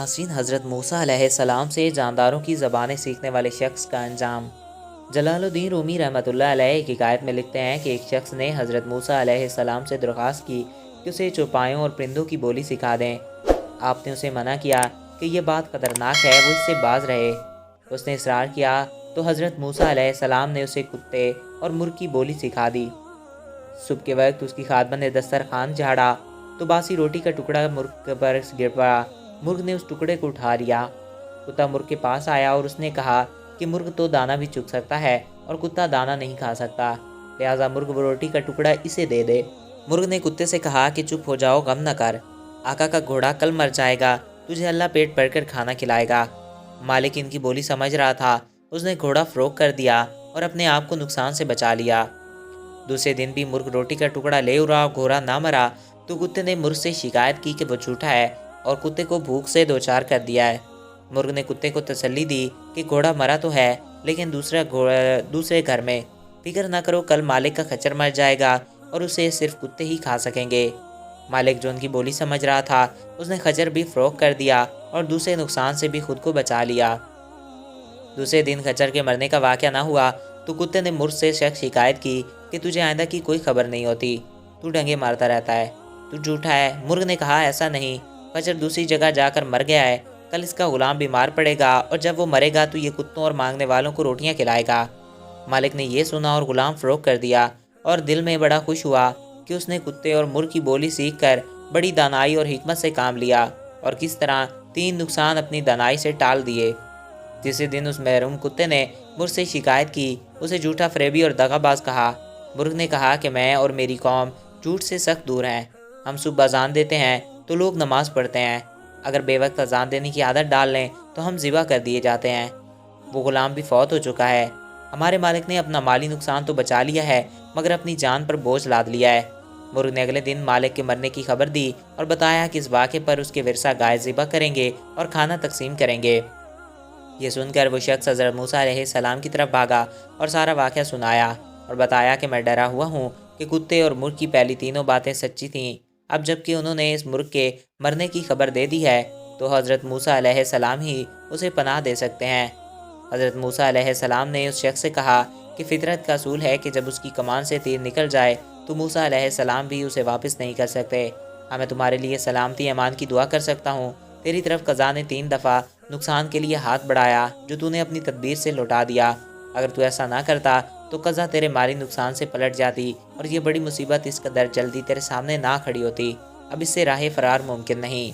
ناظرین، حضرت موسیٰ علیہ السلام سے جانداروں کی زبانیں سیکھنے والے شخص کا انجام۔ جلال الدین رومی رحمۃ اللہ علیہ ایک حکایت میں لکھتے ہیں کہ ایک شخص نے حضرت موسیٰ علیہ السلام سے درخواست کی کہ اسے چوپایوں اور پرندوں کی بولی سکھا دیں۔ آپ نے اسے منع کیا کہ یہ بات خطرناک ہے، وہ اس سے باز رہے۔ اس نے اصرار کیا تو حضرت موسیٰ علیہ السلام نے اسے کتے اور مرغ کی بولی سکھا دی۔ صبح کے وقت اس کی خادمہ نے دسترخوان جھاڑا تو باسی روٹی کا ٹکڑا مرغ پر گر پڑا۔ مرغ نے اس ٹکڑے کو اٹھا لیا۔ کتا مرغ کے پاس آیا اور اس نے کہا کہ مرغ تو دانہ بھی چگ سکتا ہے اور کتا دانہ نہیں کھا سکتا، لہٰذا مرغ وہ روٹی کا ٹکڑا اسے دے دے۔ مرغ نے کتے سے کہا کہ چپ ہو جاؤ، غم نہ کر، آقا کا گھوڑا کل مر جائے گا، تجھے اللہ پیٹ بھر کر کھانا کھلائے گا۔ مالک ان کی بولی سمجھ رہا تھا، اس نے گھوڑا فروخت کر دیا اور اپنے آپ کو نقصان سے بچا لیا۔ دوسرے دن بھی مرغ روٹی کا ٹکڑا لے اڑا اور گھوڑا نہ مرا تو کتے نے مرغ سے شکایت کی کہ وہ جھوٹا ہے اور کتے کو بھوک سے دوچار کر دیا ہے۔ مرغ نے کتے کو تسلی دی کہ گھوڑا مرا تو ہے لیکن دوسرے گھر میں، فکر نہ کرو، کل مالک کا خچر مر جائے گا اور اسے صرف کتے ہی کھا سکیں گے۔ مالک جو ان کی بولی سمجھ رہا تھا، اس نے خچر بھی فروخت کر دیا اور دوسرے نقصان سے بھی خود کو بچا لیا۔ دوسرے دن خچر کے مرنے کا واقعہ نہ ہوا تو کتے نے مرغ سے شکایت کی کہ تجھے آئندہ کی کوئی خبر نہیں ہوتی، تو ڈنگے مارتا رہتا ہے، تو جھوٹا ہے۔ مرغ نے کہا ایسا نہیں، خچر دوسری جگہ جا کر مر گیا ہے، کل اس کا غلام بیمار پڑے گا اور جب وہ مرے گا تو یہ کتوں اور مانگنے والوں کو روٹیاں کھلائے گا۔ مالک نے یہ سنا اور غلام فروخت کر دیا اور دل میں بڑا خوش ہوا کہ اس نے کتے اور مرغ کی بولی سیکھ کر بڑی دانائی اور حکمت سے کام لیا اور کس طرح 3 نقصان اپنی دانائی سے ٹال دیے۔ تیسرے دن اس محروم کتے نے مرغ سے شکایت کی، اسے جھوٹا، فریبی اور دغا باز کہا۔ مرغ نے کہا کہ میں اور میری قوم جھوٹ سے سخت دور ہیں، ہم صبح اذان دیتے ہیں تو لوگ نماز پڑھتے ہیں، اگر بے وقت اذان دینے کی عادت ڈال لیں تو ہم ذبح کر دیے جاتے ہیں۔ وہ غلام بھی فوت ہو چکا ہے، ہمارے مالک نے اپنا مالی نقصان تو بچا لیا ہے مگر اپنی جان پر بوجھ لاد لیا ہے۔ مرغ نے اگلے دن مالک کے مرنے کی خبر دی اور بتایا کہ اس واقعے پر اس کے ورثہ گائے ذبح کریں گے اور کھانا تقسیم کریں گے۔ یہ سن کر وہ شخص حضرت موسیٰ علیہ السلام کی طرف بھاگا اور سارا واقعہ سنایا اور بتایا کہ میں ڈرا ہوا ہوں کہ کتے اور مرغ کی پہلی تینوں باتیں سچی تھیں، اب جب کہ انہوں نے اس مرغ کے مرنے کی خبر دے دی ہے تو حضرت موسیٰ علیہ السلام ہی اسے پناہ دے سکتے ہیں۔ حضرت موسیٰ علیہ السلام نے اس شخص سے کہا کہ فطرت کا اصول ہے کہ جب اس کی کمان سے تیر نکل جائے تو موسیٰ علیہ السلام بھی اسے واپس نہیں کر سکتے۔ ہاں، میں تمہارے لیے سلامتی امان کی دعا کر سکتا ہوں، تیری طرف قضا نے 3 دفعہ نقصان کے لیے ہاتھ بڑھایا جو تو نے اپنی تدبیر سے لوٹا دیا، اگر تو ایسا نہ کرتا تو قضا تیرے مالی نقصان سے پلٹ جاتی اور یہ بڑی مصیبت اس قدر جلدی تیرے سامنے نہ کھڑی ہوتی، اب اس سے راہ فرار ممکن نہیں۔